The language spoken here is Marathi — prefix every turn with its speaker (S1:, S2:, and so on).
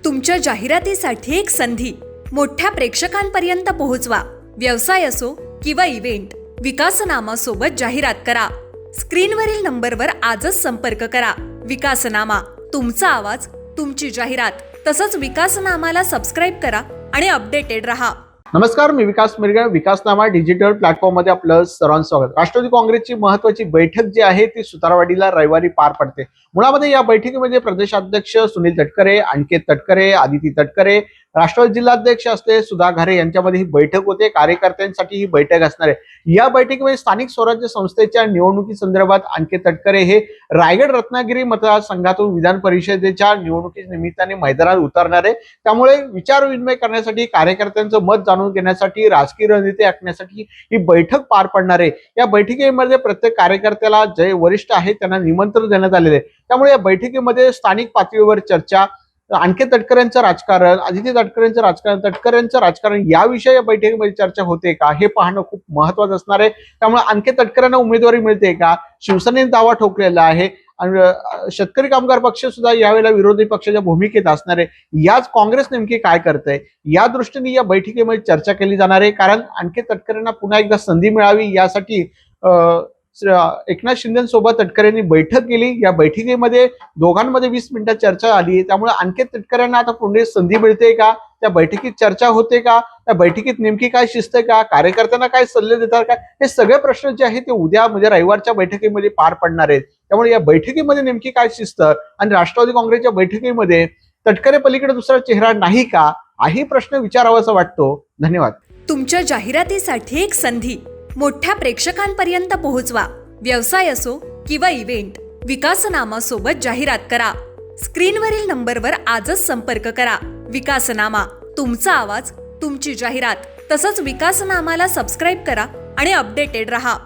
S1: तुमच्या जाहिरातीसाठी एक संधी मोठ्या प्रेक्षकांपर्यंत पोहोचवा. व्यवसाय असो किंवा इव्हेंट, विकासनामा सोबत जाहिरात करा. स्क्रीनवरील नंबरवर आजच संपर्क करा. विकासनामा, तुमचा आवाज, तुमची जाहिरात. तसंच विकासनामाला सबस्क्राईब करा आणि अपडेटेड रहा.
S2: नमस्कार, मी विकास मिरगे. विकासनामा डिजिटल प्लॅटफॉर्म मध्ये आपलं सर्वांचं स्वागत. राष्ट्रवादी काँग्रेसची महत्त्वाची बैठक जी आहे ती सुतारवाडीला रविवारी पार पडते. मुळामध्ये या बैठकीमध्ये प्रदेशाध्यक्ष सुनील तटकरे, अनिकेत तटकरे, आदिती तटकरे, राष्ट्रवादी जिल्हाध्यक्ष असले सुधा घारे यांच्यामध्ये ही बैठक होते. कार्यकर्त्यांसाठी ही बैठक असणार आहे. या बैठकीमध्ये स्थानिक स्वराज्य संस्थेच्या निवडणुकी संदर्भात अनिकेत तटकरे हे रायगड रत्नागिरी मतदारसंघातून विधान परिषदेच्या निवडणुकी निमित्ताने मैदानात उतरणार आहे. त्यामुळे विचारविनिमय करण्यासाठी, कार्यकर्त्यांचं मत जाणून घेण्यासाठी, राजकीय रणनीती आखण्यासाठी ही बैठक पार पडणार आहे. या बैठकीमध्ये प्रत्येक कार्यकर्त्याला जे वरिष्ठ आहेत त्यांना निमंत्रण देण्यात आलेले आहे. त्यामुळे या बैठकीमध्ये स्थानिक पातळीवर चर्चा, अनिकेत तटकरेंचं राजकारण, आदिती तटकरेंचं राजकारण याविषयी या बैठकीमध्ये चर्चा होते का हे पाहणं खूप महत्वाचं असणार आहे. त्यामुळे अनिकेत तटकरेंना उमेदवारी मिळते का, शिवसेनेने दावा ठोकलेला आहे आणि शेतकरी कामगार पक्ष सुद्धा यावेळेला विरोधी पक्षाच्या भूमिकेत असणार आहे. याच काँग्रेस नेमकी काय करते या दृष्टीने या बैठकीमध्ये चर्चा केली जाणार आहे. कारण अनिकेत तटकरेंना पुन्हा एकदा संधी मिळावी यासाठी एकनाथ शिंदेसोबत तटकरेंनी बैठक केली. या बैठकीमध्ये दोघांमध्ये 20 मिनिटं चर्चा आली. त्यामुळे अनिकेत तटकरेंना आता पुढे संधी मिळते का, त्या बैठकीत चर्चा होते का, त्या बैठकीत नेमकी काय शिस्त का, कार्यकर्त्यांना काय सल्ले देतात का, हे सगळे प्रश्न जे आहेत ते उद्या म्हणजे रविवारच्या बैठकीमध्ये पार पडणार आहेत. त्यामुळे या बैठकीमध्ये नेमकी काय शिस्त आणि राष्ट्रवादी काँग्रेसच्या बैठकीमध्ये तटकरे पलीकडे दुसरा चेहरा नाही का, हाही प्रश्न विचारावासा वाटतो. धन्यवाद.
S1: तुमच्या जाहिरातीसाठी एक संधी मोठ्या प्रेक्षकांपर्यंत पोहोचवा. व्यवसाय असो किंवा इव्हेंट, विकासनामा सोबत जाहिरात करा. स्क्रीनवरील नंबरवर आजच संपर्क करा. विकासनामा, तुमचा आवाज, तुमची जाहिरात. तसंच विकासनामाला सबस्क्राईब करा आणि अपडेटेड रहा.